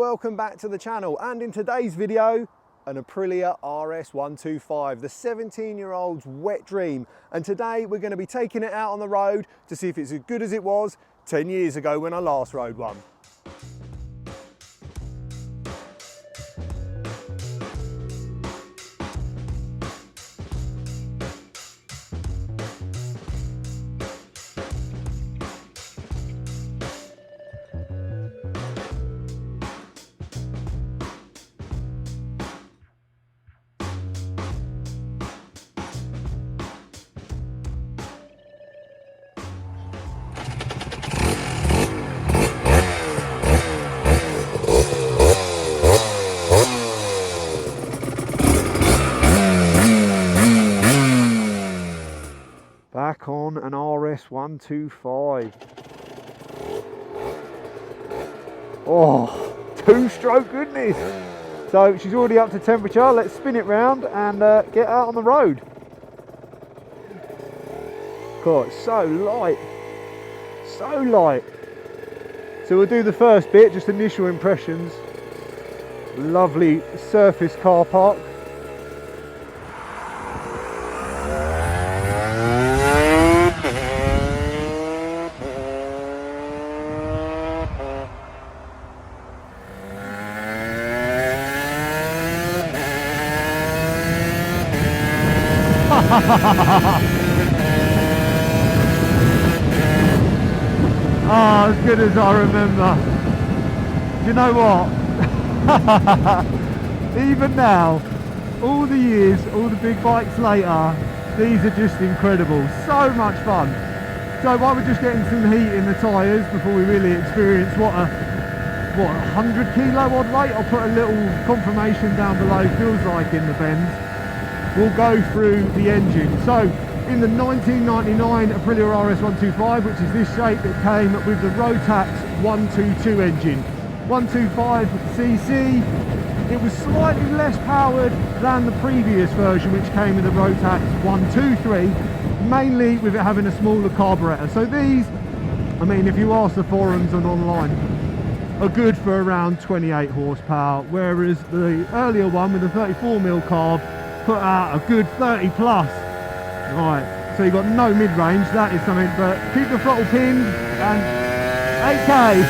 welcome back to the channel, and in today's video an Aprilia RS125, the 17-year-old's wet dream, and today we're going to be taking it out on the road to see if it's as good as it was 10 years ago when I last rode one. Back on an RS125. Oh, two-stroke goodness. So she's already up to temperature. Let's spin it round and get out on the road. God, it's so light. So light. So we'll do the first bit, just initial impressions. Lovely surface car park. Oh, as good as I remember. Do you know what? Even now, all the years, all the big bikes later, these are just incredible. So much fun. So while we're just getting some heat in the tyres before we really experience what a 100 kilo odd weight, I'll put a little confirmation down below, feels like in the bends. We'll go through the engine. So in the 1999 Aprilia RS125, which is this shape, it came with the Rotax 122 engine. 125cc. It was slightly less powered than the previous version, which came with the Rotax 123, mainly with it having a smaller carburetor. So these, I mean, if you ask the forums and online, are good for around 28 horsepower, whereas the earlier one with the 34mm carb put out a good 30 plus. Right, so you've got no mid-range, that is something, but keep the throttle pinned and 8k.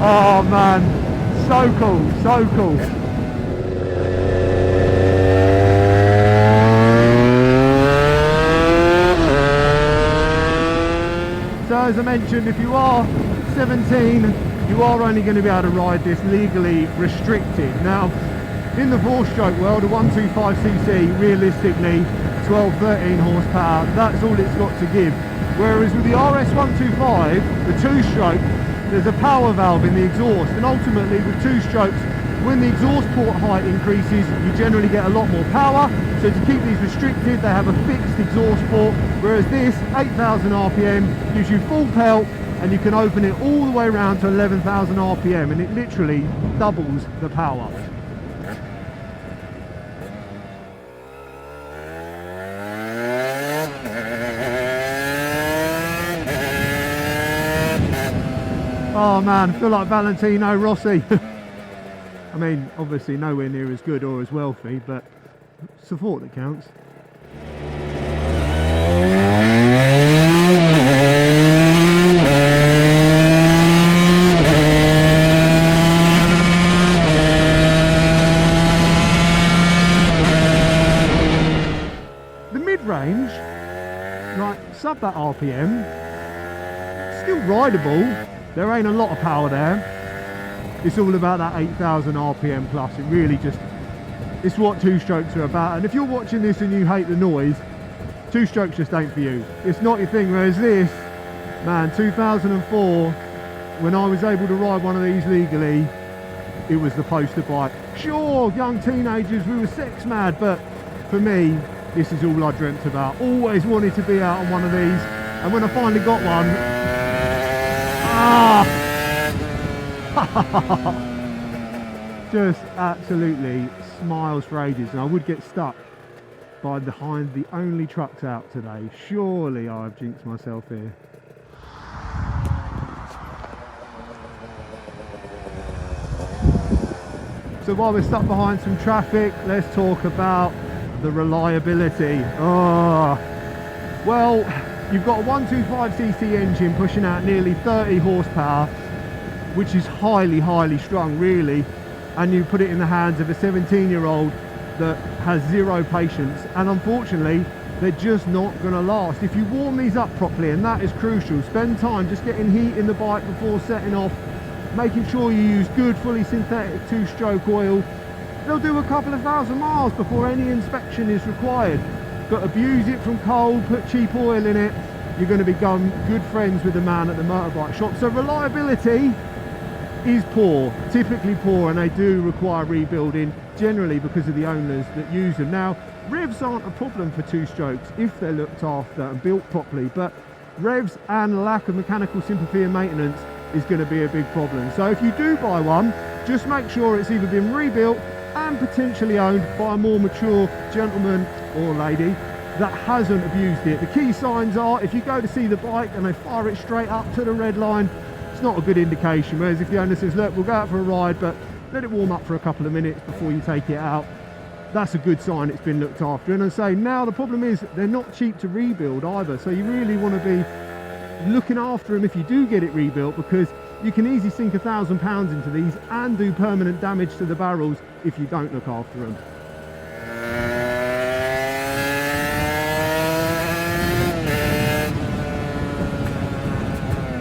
Oh man, so cool, so cool. So as I mentioned, if you are 17, you are only going to be able to ride this legally restricted. Now, in the four-stroke world, a 125cc, realistically, 12-13 horsepower, that's all it's got to give. Whereas with the RS125, the two-stroke, there's a power valve in the exhaust, and ultimately with two strokes, when the exhaust port height increases, you generally get a lot more power. So to keep these restricted, they have a fixed exhaust port, whereas this, 8,000 RPM, gives you full pelt, and you can open it all the way around to 11,000 RPM, and it literally doubles the power. Oh man, I feel like Valentino Rossi. I mean, obviously nowhere near as good or as wealthy, but support that counts. The mid-range, like sub that RPM, still rideable. There ain't a lot of power there. It's all about that 8,000 RPM plus. It really just, it's what two strokes are about. And if you're watching this and you hate the noise, two strokes just ain't for you. It's not your thing. Whereas this, man, 2004, when I was able to ride one of these legally, it was the poster bike. Sure, young teenagers, we were sex mad, but for me, this is all I dreamt about. Always wanted to be out on one of these. And when I finally got one, just absolutely smiles for ages, and I would get stuck behind the only trucks out today. Surely I've jinxed myself here. So while we're stuck behind some traffic, let's talk about the reliability. Oh, well, you've got a 125cc engine pushing out nearly 30 horsepower, which is highly strung really, and you put it in the hands of a 17-year-old that has zero patience, and unfortunately they're just not going to last. If you warm these up properly, and that is crucial, spend time just getting heat in the bike before setting off, making sure you use good fully synthetic 2-stroke oil. They'll do a couple of thousand miles before any inspection is required, but abuse it from cold, put cheap oil in it, you're going to become good friends with the man at the motorbike shop. So reliability is poor, typically poor, and they do require rebuilding, generally because of the owners that use them. Now, revs aren't a problem for 2-strokes if they're looked after and built properly, but revs and lack of mechanical sympathy and maintenance is going to be a big problem. So if you do buy one, just make sure it's either been rebuilt and potentially owned by a more mature gentleman or lady that hasn't abused it. The key signs are, if you go to see the bike and they fire it straight up to the red line, it's not a good indication. Whereas if the owner says, look, we'll go out for a ride, but let it warm up for a couple of minutes before you take it out, that's a good sign it's been looked after. And I say, now the problem is they're not cheap to rebuild either, so you really want to be looking after them if you do get it rebuilt, because you can easily sink £1,000 into these and do permanent damage to the barrels if you don't look after them.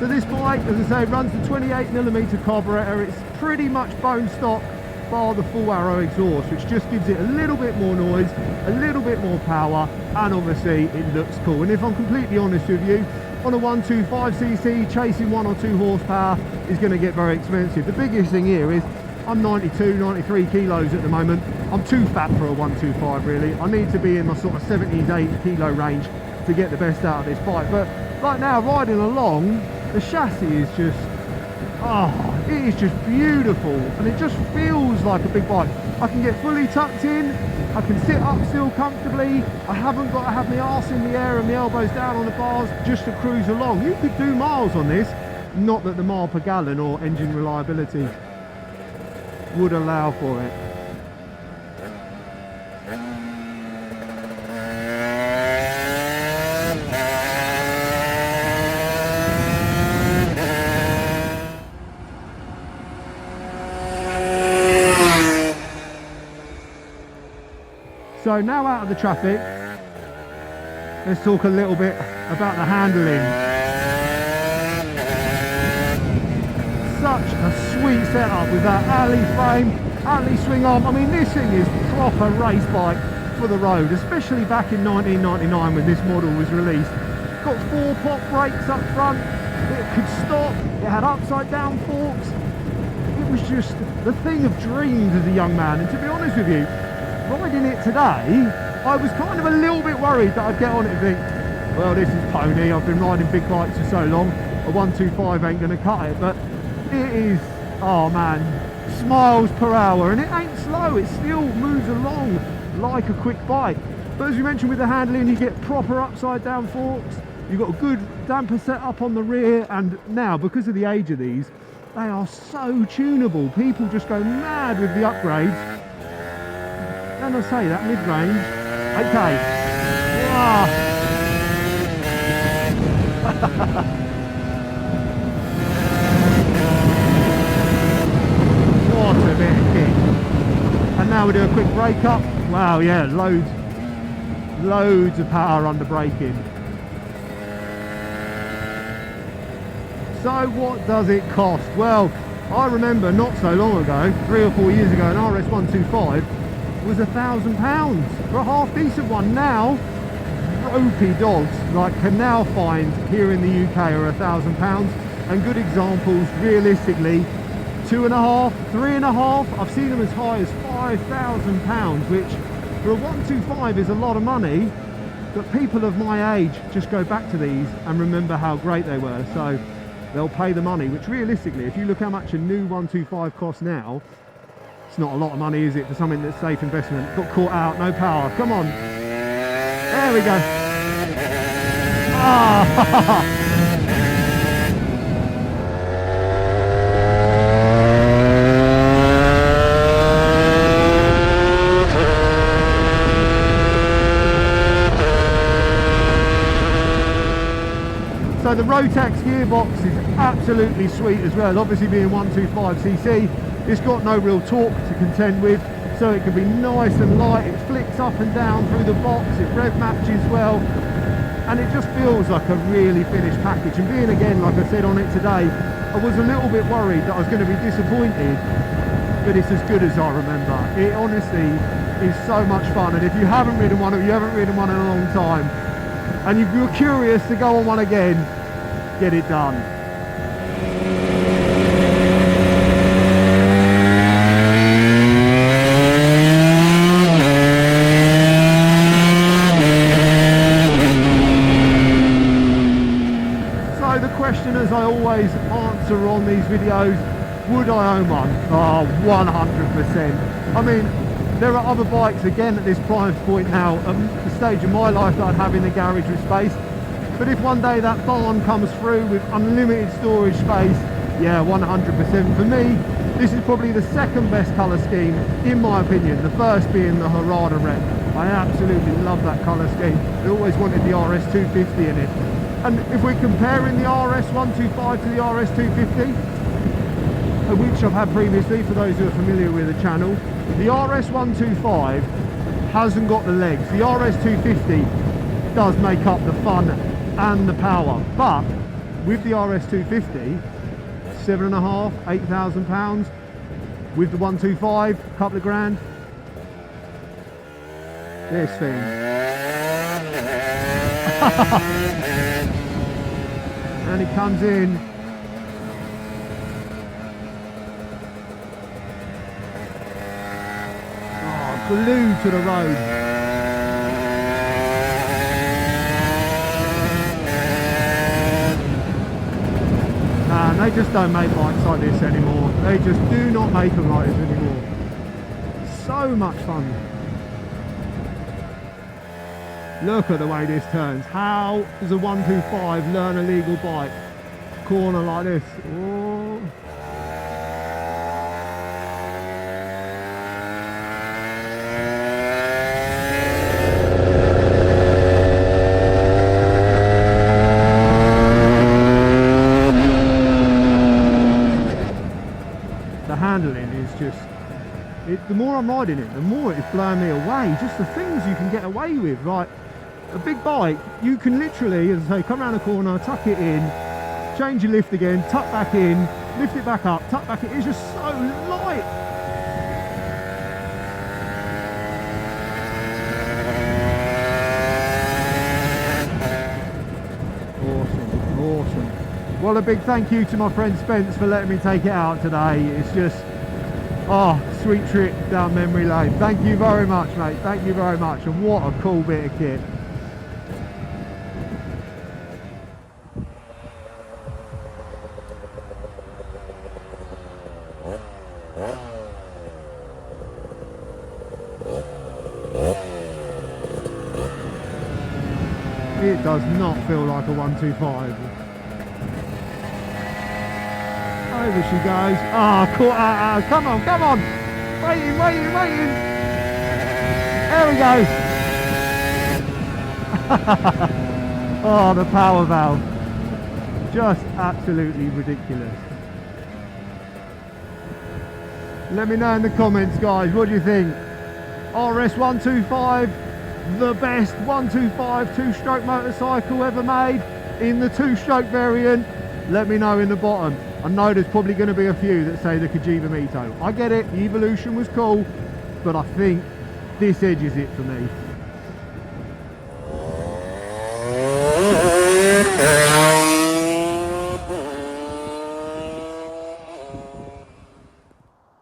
So this bike, as I say, runs the 28mm carburetor. It's pretty much bone stock bar the full arrow exhaust, which just gives it a little bit more noise, a little bit more power, and obviously it looks cool. And if I'm completely honest with you, on a 125cc, chasing 1 or 2 horsepower is going to get very expensive. The biggest thing here is I'm 92, 93 kilos at the moment. I'm too fat for a 125 really. I need to be in my sort of 70 to 80 kilo range to get the best out of this bike. But right now, riding along, the chassis is just, oh, it is just beautiful, and it just feels like a big bike. I can get fully tucked in, I can sit up still comfortably, I haven't got to have my arse in the air and my elbows down on the bars just to cruise along. You could do miles on this, not that the mile per gallon or engine reliability would allow for it. So now out of the traffic, let's talk a little bit about the handling. Such a sweet setup with that alley frame, alley swing arm. I mean, this thing is proper race bike for the road, especially back in 1999 when this model was released. Got 4 pop brakes up front, it could stop, it had upside down forks. It was just the thing of dreams as a young man, and to be honest with you, riding it today, I was kind of a little bit worried that I'd get on it and think, well, this is pony, I've been riding big bikes for so long, a 125 ain't going to cut it. But it is, oh man, miles per hour, and it ain't slow, it still moves along like a quick bike. But as we mentioned with the handling, you get proper upside down forks, you've got a good damper set up on the rear, and now because of the age of these, they are so tunable. People just go mad with the upgrades. And I say that mid-range, 8k. Wow. What a bit of kick. And now we do a quick brake up. Wow, yeah, loads of power under braking. So what does it cost? Well, I remember not so long ago, 3 or 4 years ago, an RS125 was £1,000 for a half decent one. Now ropey dogs like canal fines here in the UK are £1,000, and good examples realistically 2.5, 3.5. I've seen them as high as £5,000, which for a 125 is a lot of money, but people of my age just go back to these and remember how great they were, so they'll pay the money, which realistically, if you look how much a new 125 costs now, it's not a lot of money, is it, for something that's safe investment. Got caught out, no power, come on. There we go. Ah! So the Rotax gearbox is absolutely sweet as well. Obviously being 125cc, it's got no real torque to contend with, so it can be nice and light. It flicks up and down through the box, it rev matches well, and it just feels like a really finished package. And being, again, like I said on it today, I was a little bit worried that I was going to be disappointed, but it's as good as I remember. It honestly is so much fun, and if you haven't ridden one, or you haven't ridden one in a long time, and if you're curious to go on one again, get it done. So the question, as I always answer on these videos, would I own one? Oh, 100%. I mean, there are other bikes, again, at this price point now, at the stage of my life, that I'd have in the garage with space. But if one day that barn comes through with unlimited storage space, yeah, 100%. For me, this is probably the second best colour scheme, in my opinion. The first being the Harada Red. I absolutely love that colour scheme. I always wanted the RS250 in it. And if we're comparing the RS125 to the RS250, which I've had previously, for those who are familiar with the channel, the RS125 hasn't got the legs. The RS250 does make up the fun and the power, but with the RS250, 7,500, 8,000 pounds. With the 125, couple of grand. This thing. And it comes in. Glued to the road. Nah, they just don't make bikes like this anymore. They just do not make them like this anymore. So much fun. Look at the way this turns. How does a 125 learn a legal bike? Corner like this. Oh. Handling is just, the more I'm riding it, the more it's blowing me away. Just the things you can get away with. Like a big bike, you can literally, as I say, come around the corner, tuck it in, change your lift again, tuck back in, lift it back up, tuck back in. It's just so light. Awesome. Well, a big thank you to my friend Spence for letting me take it out today. It's just, oh, sweet trip down memory lane. Thank you very much, mate. Thank you very much. And what a cool bit of kit. It does not feel like a 125. Over she goes. Ah, oh, come on. Waiting. There we go. Oh, the power valve. Just absolutely ridiculous. Let me know in the comments, guys, what do you think? RS125, the best 125 two-stroke motorcycle ever made in the two-stroke variant? Let me know in the bottom. I know there's probably going to be a few that say the Cagiva Mito. I get it, the Evolution was cool, but I think this edges it for me.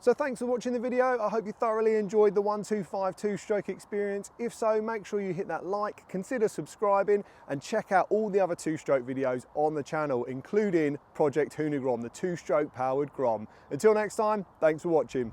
So thanks for watching the video. I hope you thoroughly enjoyed the 125 two-stroke experience. If so, make sure you hit that like, consider subscribing, and check out all the other two-stroke videos on the channel, including Project Hoonagrom, the two-stroke powered Grom. Until next time, thanks for watching.